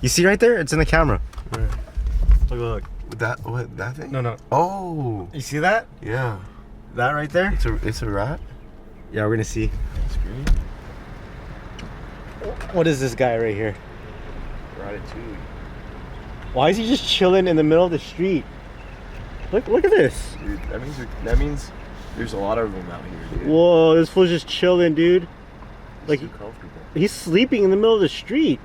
You see right there? It's in the camera. Where? Look. That thing? No. Oh. You see that? Yeah. That right there? It's a rat? Yeah, we're gonna see. That's great. What is this guy right here? Ratatouille. Why is he just chilling in the middle of the street? Look at this. Dude, that means there's a lot of them out here, dude. Whoa, this fool's just chilling, dude. Like, too comfortable. he's sleeping in the middle of the street.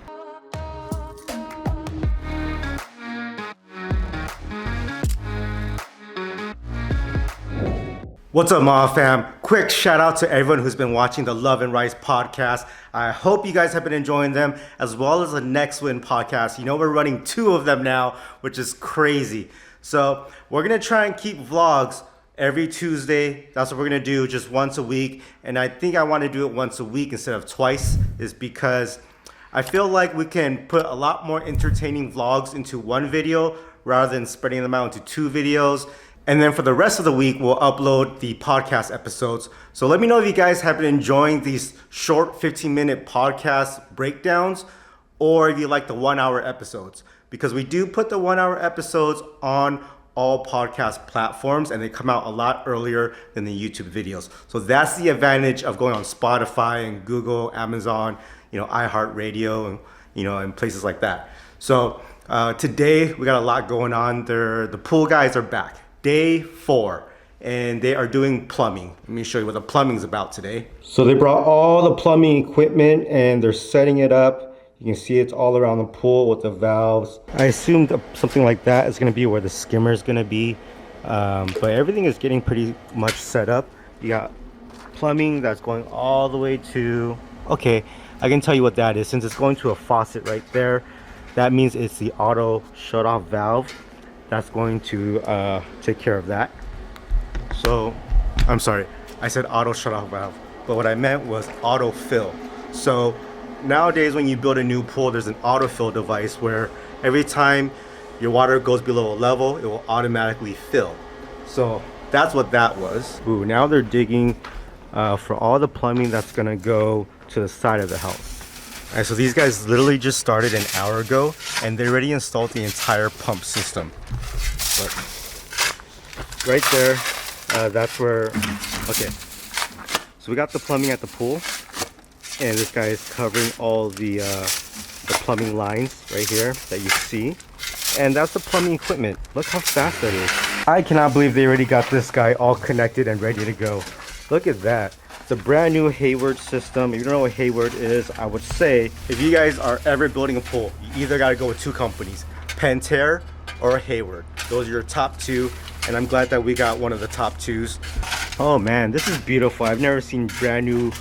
What's up, Ma fam? Quick shout out to everyone who's been watching the Love and Rice podcast. I hope you guys have been enjoying them, as well as the Next Win podcast. You know, we're running 2 of them now, which is crazy. So we're gonna try and keep vlogs every Tuesday. That's what we're gonna do, just once a week. And I think I wanna do it once a week instead of twice, is because I feel like we can put a lot more entertaining vlogs into one video rather than spreading them out into 2 videos. And then for the rest of the week, we'll upload the podcast episodes. So let me know if you guys have been enjoying these short 15-minute podcast breakdowns, or if you like the 1-hour episodes. Because we do put the 1-hour episodes on all podcast platforms, and they come out a lot earlier than the YouTube videos. So that's the advantage of going on Spotify and Google, Amazon, iHeartRadio, and and places like that. So today we got a lot going on. The pool guys are back. Day 4, and they are doing plumbing. Let me show you what the plumbing's about today. So they brought all the plumbing equipment and they're setting it up. You can see it's all around the pool with the valves. I assumed something like that is gonna be where the skimmer is gonna be, but everything is getting pretty much set up. You got plumbing that's going all the way to, okay, I can tell you what that is. Since it's going to a faucet right there, that means it's the auto shut off valve. That's going to take care of that. So, I'm sorry, I said auto shut off valve, but what I meant was auto fill. So nowadays when you build a new pool, there's an autofill device where every time your water goes below a level, it will automatically fill. So that's what that was. Ooh, now they're digging for all the plumbing that's gonna go to the side of the house. All right, so these guys literally just started an hour ago, and they already installed the entire pump system. But right there, that's where, okay. So we got the plumbing at the pool, and this guy is covering all the plumbing lines right here that you see. And that's the plumbing equipment. Look how fast that is. I cannot believe they already got this guy all connected and ready to go. Look at that. It's a brand new Hayward system. If you don't know what Hayward is, I would say if you guys are ever building a pool, you either got to go with 2 companies, Pentair or Hayward. Those are your top 2, and I'm glad that we got one of the top 2s. Oh man, this is beautiful. I've never seen brand new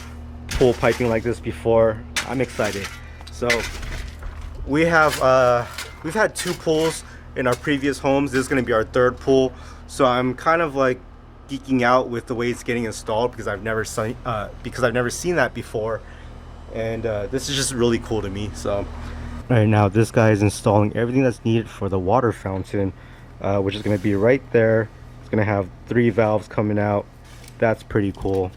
pool piping like this before. I'm excited. So we've had 2 pools in our previous homes. This is going to be our 3rd pool. So I'm kind of like geeking out with the way it's getting installed because I've never seen that before, and this is just really cool to me. So right now this guy is installing everything that's needed for the water fountain, which is going to be right there. It's going to have 3 valves coming out. That's pretty cool.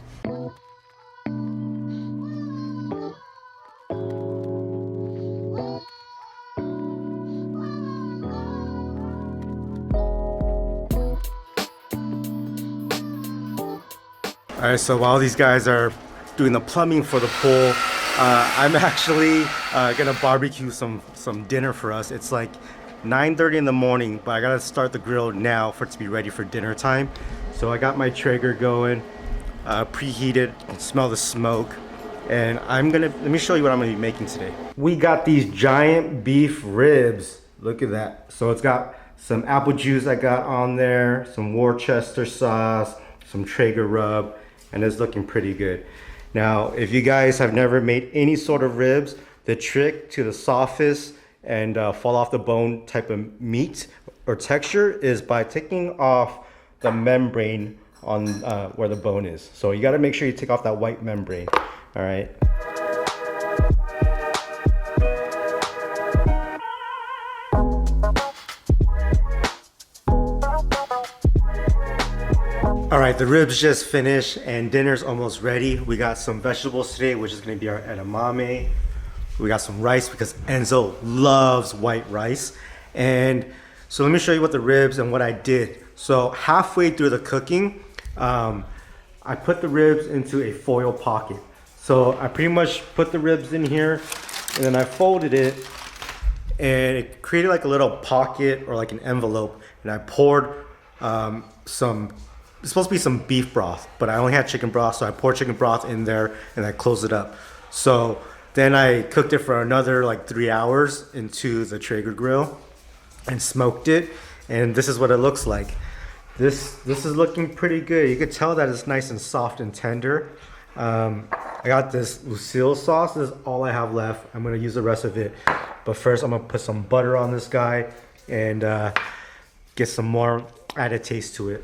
Alright, so while these guys are doing the plumbing for the pool, I'm actually gonna barbecue some dinner for us. It's like 9:30 in the morning, but I gotta start the grill now for it to be ready for dinner time. So I got my Traeger going, preheated, smell the smoke, and let me show you what I'm gonna be making today. We got these giant beef ribs. Look at that. So it's got some apple juice I got on there, some Worcester sauce, some Traeger rub, and it's looking pretty good. Now, if you guys have never made any sort of ribs, the trick to the softest and fall off the bone type of meat or texture is by taking off the membrane on where the bone is. So you gotta make sure you take off that white membrane, all right? All right, the ribs just finished and dinner's almost ready. We got some vegetables today, which is gonna be our edamame. We got some rice because Enzo loves white rice. And so let me show you what the ribs and what I did. So halfway through the cooking, I put the ribs into a foil pocket. So I pretty much put the ribs in here and then I folded it and it created like a little pocket or like an envelope. And I poured it's supposed to be some beef broth, but I only had chicken broth. So I poured chicken broth in there and I closed it up. So then I cooked it for another like 3 hours into the Traeger grill and smoked it. And this is what it looks like. This is looking pretty good. You can tell that it's nice and soft and tender. I got this Lucille sauce. This is all I have left. I'm gonna use the rest of it. But first I'm gonna put some butter on this guy and get some more added taste to it.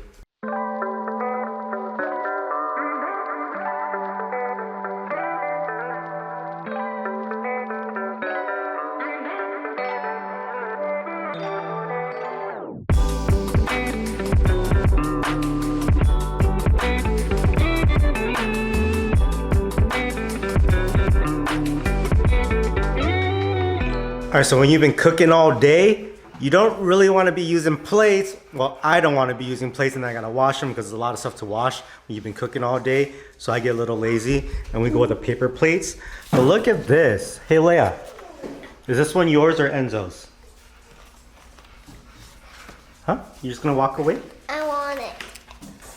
All right, so when you've been cooking all day, you don't really want to be using plates. Well, I don't want to be using plates and I gotta wash them because there's a lot of stuff to wash when you've been cooking all day. So I get a little lazy and we go with the paper plates. But look at this. Hey, Leia, is this one yours or Enzo's? Huh? You're just gonna walk away? I want it.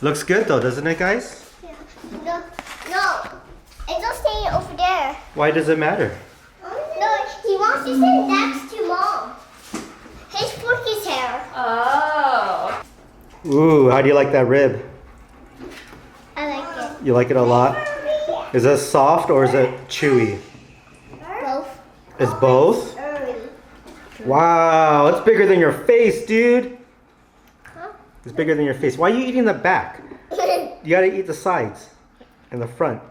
Looks good though, doesn't it, guys? Yeah. No. It's just staying over there. Why does it matter? No, he wants to sit next to Mom. His forky's hair. Oh. Ooh, how do you like that rib? I like it. You like it a lot? Is it soft or is it chewy? Both. It's both? Wow, it's bigger than your face, dude. Huh? It's bigger than your face. Why are you eating the back? You gotta eat the sides and the front.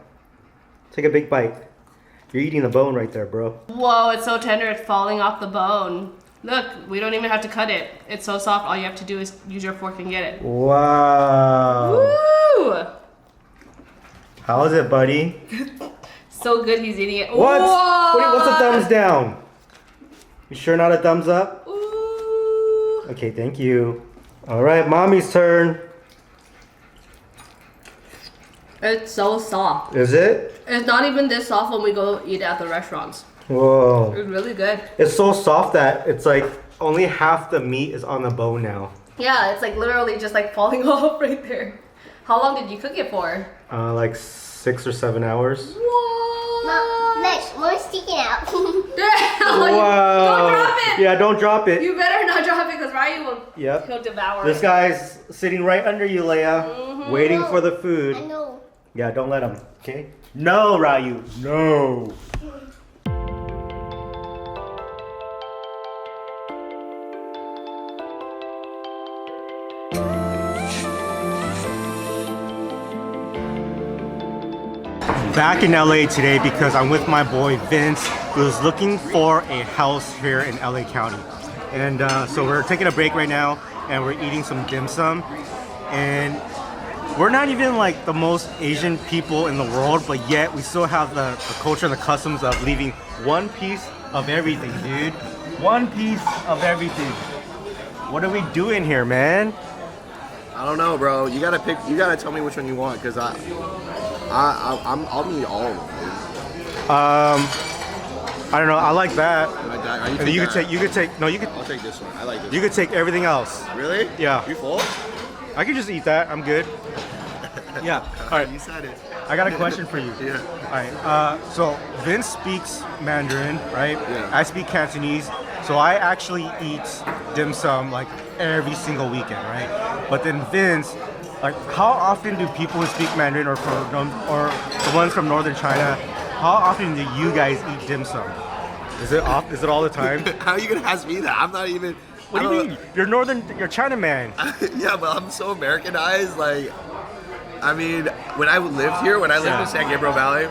Take a big bite. You're eating the bone right there, bro. Whoa, it's so tender, it's falling off the bone. Look, we don't even have to cut it. It's so soft, all you have to do is use your fork and get it. Wow. Woo! How is it, buddy? So good he's eating it. What? Whoa! What's a thumbs down? You sure not a thumbs up? Ooh. Okay, thank you. All right, mommy's turn. It's so soft. Is it? It's not even this soft when we go eat at the restaurants. Whoa. It's really good. It's so soft that it's like only half the meat is on the bone now. Yeah, it's like literally just like falling off right there. How long did you cook it for? Like 6 or 7 hours. What? Mom, look, one's sticking out. Wow. Don't drop it. Yeah, don't drop it. You better not drop it because Ryan will Yep. he'll devour This it. guy's sitting right under you, Leia, waiting No. for the food. I know. Yeah, don't let him, okay? No, Ryu, no. Back in LA today because I'm with my boy Vince, who's looking for a house here in LA County. And so we're taking a break right now and we're eating some dim sum. And we're not even like the most Asian people in the world, but yet we still have the culture and the customs of leaving one piece of everything, dude. One piece of everything. What are we doing here, man? I don't know, bro. You gotta pick. You gotta tell me which one you want, cause I'll need all of them. Dude. I don't know. I like that. You And you could take. No, you could. I'll take this one. I like this. You could take everything else. Really? Yeah. You full? I could just eat that. I'm good. Yeah. All right. You said it. I got a question for you. Yeah. All right. So Vince speaks Mandarin, right? Yeah. I speak Cantonese. So I actually eat dim sum like every single weekend, right? But then Vince, like, how often do people who speak Mandarin or the ones from northern China, how often do you guys eat dim sum? Is it off? Is it all the time? How are you gonna ask me that? I'm not even. What do you mean? You're China man. Yeah, but I'm so Americanized. Like, I mean, when I lived here, when I lived in San Gabriel Valley,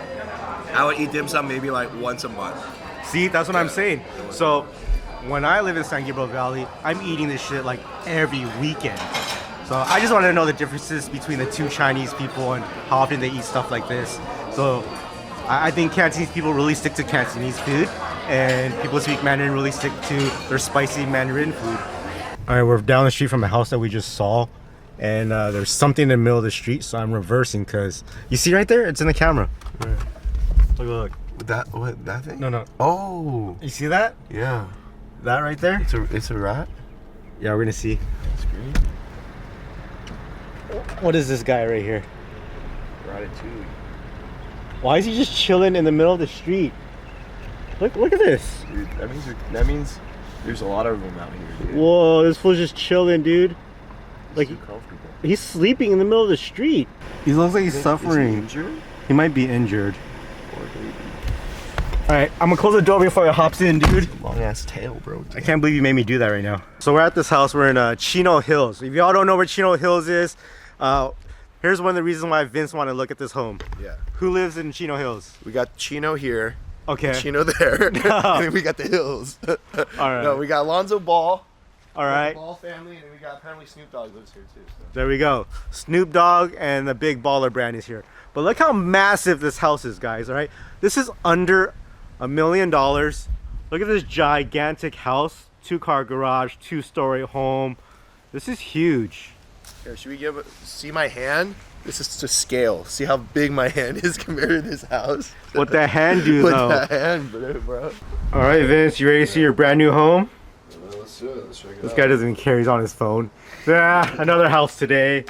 I would eat dim sum maybe like once a month. See, that's what I'm saying. So when I live in San Gabriel Valley, I'm eating this shit like every weekend. So I just wanted to know the differences between the two Chinese people and how often they eat stuff like this. So I think Cantonese people really stick to Cantonese food. and people who speak Mandarin really stick to their spicy Mandarin food. All right, we're down the street from a house that we just saw, and there's something in the middle of the street, so I'm reversing because you see right there, it's in the camera. Right. Look. That thing? No. Oh. You see that? Yeah. That right there? It's a rat? Yeah, we're gonna see. That's great. What is this guy right here? Ratatouille. Why is he just chilling in the middle of the street? Look at this. Dude, that means there's a lot of them out here, dude. Whoa, this fool's just chilling, dude. Like, so comfortable. he's sleeping in the middle of the street. He looks like he's suffering. Is he injured? He might be injured. Poor baby. Alright, I'm gonna close the door before he hops in, dude. Long ass tail, bro. I can't believe you made me do that right now. So we're at this house. We're in Chino Hills. If y'all don't know where Chino Hills is, here's one of the reasons why Vince wanted to look at this home. Yeah. Who lives in Chino Hills? We got Chino here. Okay. Chino there. And then we got the Hills. Alright. No, we got Alonzo Ball. Alright. Ball family, and then we got apparently Snoop Dogg lives here too. So. There we go. Snoop Dogg and the big baller brand is here. But look how massive this house is, guys, alright? This is under $1 million. Look at this gigantic house. 2-car garage, 2-story home. This is huge. Here, should we see my hand? This is to scale. See how big my hand is compared to this house? What that hand do, though? What that hand, bro? Alright, Vince, you ready to see your brand new home? Well, let's do it. Let's check it This out. guy doesn't even care, he's on his phone. Ah, another house today.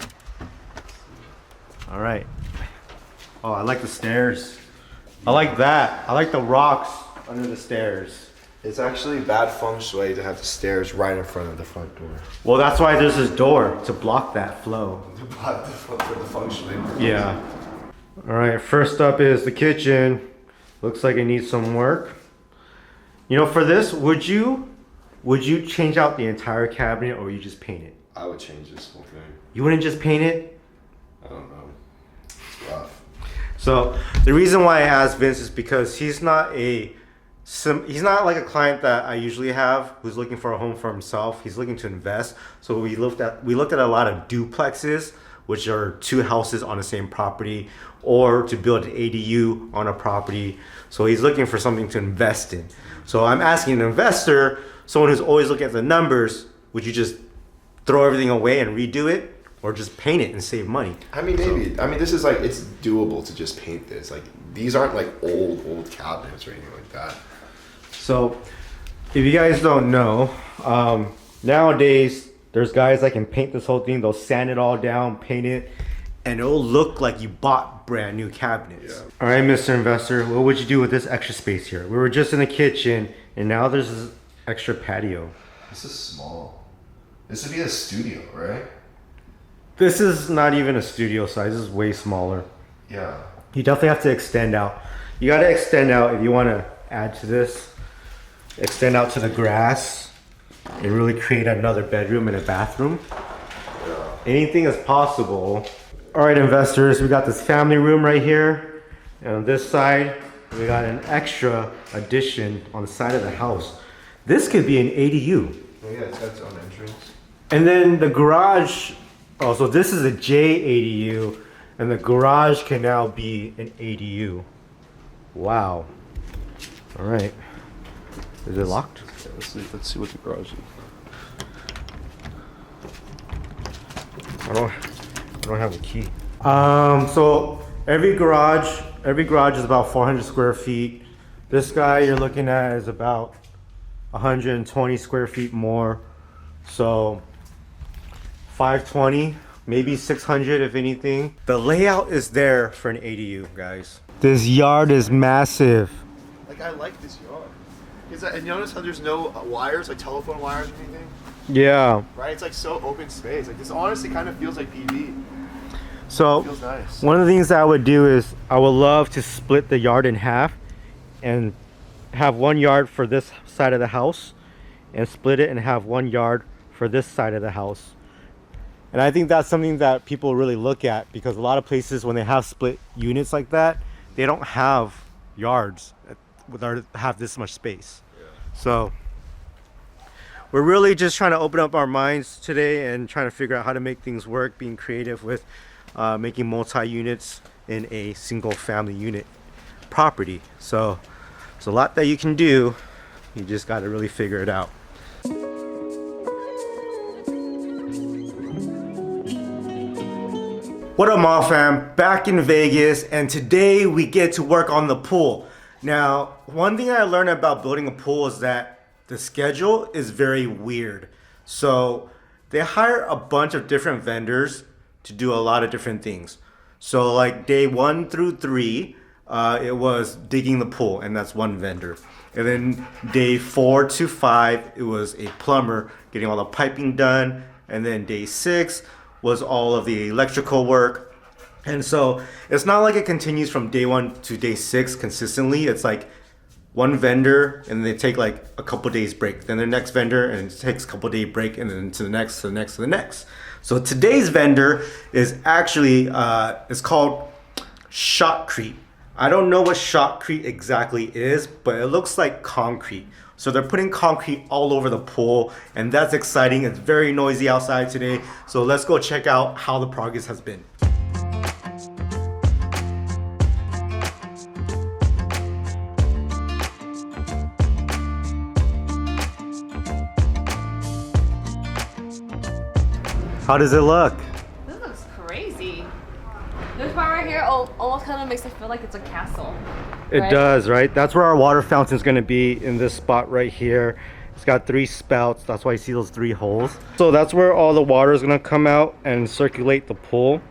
Alright. Oh, I like the stairs. I like that. I like the rocks under the stairs. It's actually bad feng shui to have the stairs right in front of the front door. Well, that's why there's this door, to block that flow. To block for the feng shui. Yeah. Alright, first up is the kitchen. Looks like it needs some work. You know, for this, would you change out the entire cabinet or you just paint it? I would change this whole thing. You wouldn't just paint it? I don't know. It's rough. So the reason why I asked Vince is because he's not like a client that I usually have who's looking for a home for himself. He's looking to invest. So we looked at a lot of duplexes, which are 2 houses on the same property, or to build an ADU on a property. So he's looking for something to invest in. So I'm asking an investor, someone who's always looking at the numbers, would you just throw everything away and redo it? Or just paint it and save money? I mean, maybe. I mean, this is like, it's doable to just paint this. Like, these aren't like old cabinets or anything like that. So, if you guys don't know, nowadays, there's guys that can paint this whole thing. They'll sand it all down, paint it, and it'll look like you bought brand new cabinets. Yeah. All right, Mr. Investor, what would you do with this extra space here? We were just in the kitchen, and now there's this extra patio. This is small. This would be a studio, right? This is not even a studio size. This is way smaller. Yeah. You definitely have to extend out. You got to extend out if you want to add to this. Extend out to the grass and really create another bedroom and a bathroom. Yeah. Anything is possible. All right, investors, we got this family room right here. And on this side, we got an extra addition on the side of the house. This could be an ADU. Oh yeah, it's got its own entrance. And then the garage, oh, so this is a JADU, and the garage can now be an ADU. Wow. All right. Is it locked? Yeah, let's see what the garage is. I don't have a key. So every garage is about 400 square feet. This guy you're looking at is about 120 square feet more. So 520, maybe 600 if anything. The layout is there for an ADU, guys. This yard is massive. Like, I like this yard. And notice how there's no wires, like telephone wires or anything? Yeah. Right? It's like so open space. Like, this honestly kind of feels like PV. So It feels nice. one of the things that I would do is I would love to split the yard in half and have 1 yard for this side of the house and split it and have 1 yard for this side of the house. And I think that's something that people really look at, because a lot of places when they have split units like that, they don't have yards that have this much space. So we're really just trying to open up our minds today and trying to figure out how to make things work, being creative with making multi-units in a single family unit property. So There's a lot that you can do. You just got to really figure it out. What up, Mall fam? Back in Vegas, and today we get to work on the pool. Now, one thing I learned about building a pool is that the schedule is very weird. So they hire a bunch of different vendors to do a lot of different things. So like day 1 through 3, it was digging the pool, and that's one vendor. And then day 4 to 5, it was a plumber getting all the piping done. And then day 6 was all of the electrical work. And so it's not like it continues from day 1 to day 6 consistently. It's like one vendor, and they take like a couple days break. Then the next vendor, and it takes a couple day break, and then to the next, to the next, to the next. So today's vendor is actually, it's called shotcrete. I don't know what shotcrete exactly is, but it looks like concrete. So they're putting concrete all over the pool, and that's exciting. It's very noisy outside today. So let's go check out how the progress has been. How does it look? This looks crazy. This part right here almost kind of makes it feel like it's a castle. It right? does, right? That's where our water fountain is going to be, in this spot right here. It's got 3 spouts. That's why you see those 3 holes. So that's where all the water is going to come out and circulate the pool.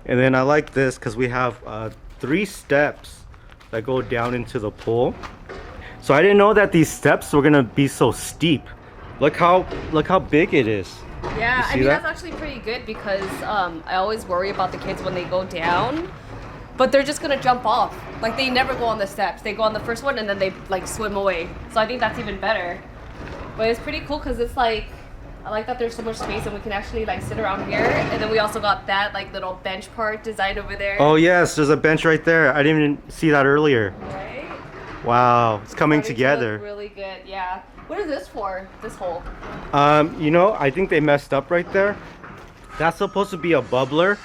And then I like this because we have 3 steps that go down into the pool. So I didn't know that these steps were going to be so steep. Look how big it is. Yeah, I see mean that? that's actually pretty good because I always worry about the kids when they go down, but they're just gonna jump off. Like they never go on the steps. They go on the first one and then they like swim away. So I think that's even better. But it's pretty cool because it's like, I like that there's so much space and we can actually like sit around here. And then we also got that like little bench part designed over there. Oh yes, there's a bench right there. I didn't even see that earlier. Right? Wow, it's coming Starting to look together. really good, yeah. What is this for? This hole? You know, I think they messed up right there. That's supposed to be a bubbler.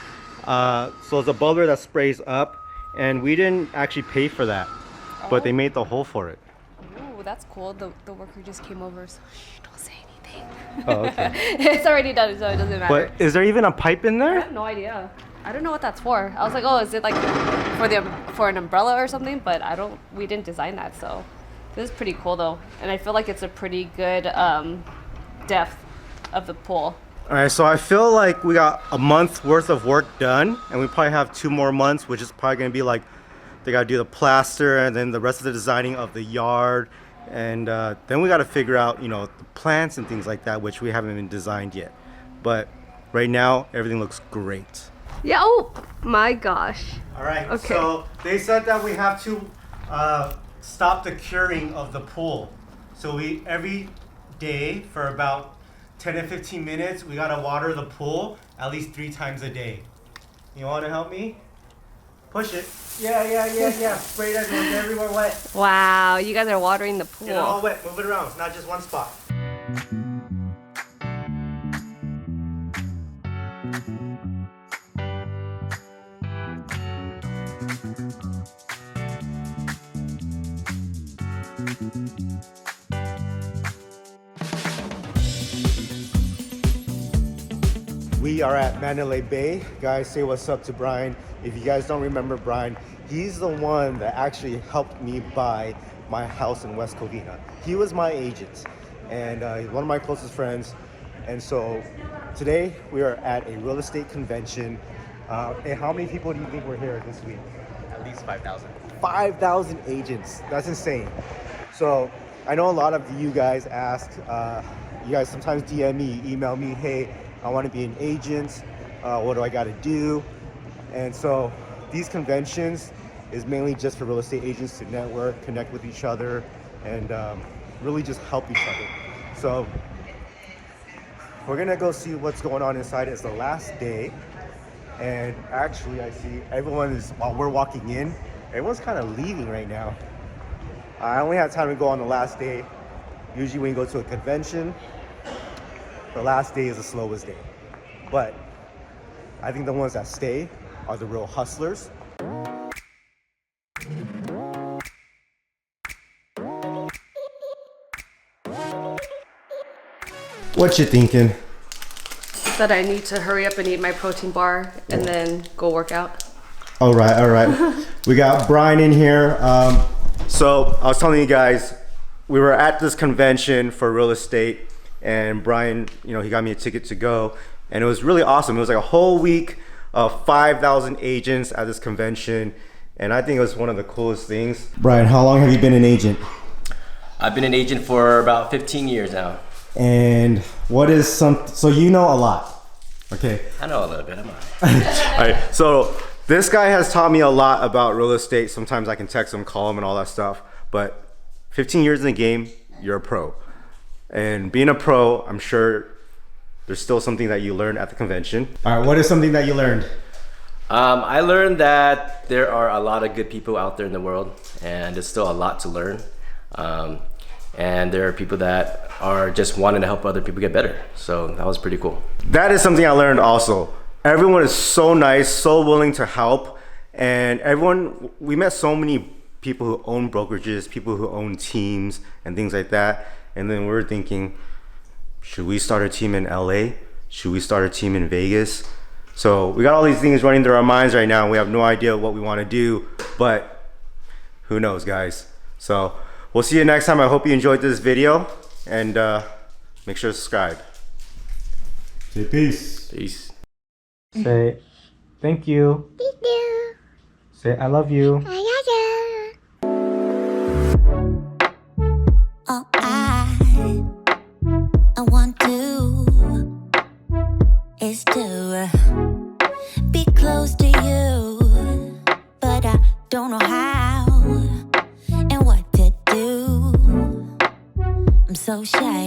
So it's a bubbler that sprays up, and we didn't actually pay for that, but they made the hole for it. Ooh, that's cool. The worker just came over, so shh, don't say anything. Oh, okay. It's already done, so it doesn't matter. But is there even a pipe in I there? have no idea. I don't know what that's for. I was like, oh, is it like for an umbrella or something? But we didn't design that, so this is pretty cool though. And I feel like it's a pretty good depth of the pool. All right, so I feel like we got a month's worth of work done, and we probably have 2 more months, which is probably gonna be like, they gotta do the plaster and then the rest of the designing of the yard. And then we gotta figure out, you know, the plants and things like that, which we haven't even designed yet. But right now, everything looks great. Yeah, oh my gosh. All right, Okay. so they said that we have to stop the curing of the pool. So we, every day for about 10 to 15 minutes, we gotta water the pool at least 3 times a day. You wanna help me? Push it. Yeah. Spray it everywhere wet. Wow, you guys are watering the pool. Get it all wet, move it around, it's not just one spot. We are at Mandalay Bay. Guys, say what's up to Brian. If you guys don't remember Brian, he's the one that actually helped me buy my house in West Covina. He was my agent, and he's one of my closest friends. And so today we are at a real estate convention. And how many people do you think were here this week? At least 5,000. 5,000 agents. That's insane. So I know a lot of you guys asked, you guys sometimes DM me, email me, hey, I want to be an agent. What do I got to do? And so these conventions is mainly just for real estate agents to network, connect with each other, and really just help each other. So we're gonna go see what's going on inside. It's the last day, and actually I see everyone is, while we're walking in, everyone's kind of leaving right now. I only had time to go on the last day. Usually when you go to a convention, the last day is the slowest day. But I think the ones that stay are the real hustlers. What you thinking? That I need to hurry up and eat my protein bar and then go work out. All right. We got Brian in here. So I was telling you guys, we were at this convention for real estate, and Brian, he got me a ticket to go, and it was really awesome. It was like a whole week of 5,000 agents at this convention, and I think it was one of the coolest things. Brian, how long have you been an agent? I've been an agent for about 15 years now. And what is so you know a lot, okay? I know a little bit, I'm all right. All right, so this guy has taught me a lot about real estate. Sometimes I can text him, call him, and all that stuff. But 15 years in the game, you're a pro. And being a pro, I'm sure there's still something that you learned at the convention. All right, what is something that you learned? I learned that there are a lot of good people out there in the world, and there's still a lot to learn. And there are people that are just wanting to help other people get better. So that was pretty cool. That is something I learned also. Everyone is so nice, so willing to help. And we met so many people who own brokerages, people who own teams and things like that. And then we were thinking, should we start a team in LA? Should we start a team in Vegas? So we got all these things running through our minds right now. We have no idea what we want to do, but who knows, guys? So we'll see you next time. I hope you enjoyed this video, and make sure to subscribe. Say peace. Peace. Say thank you. Thank you. Say I love you. I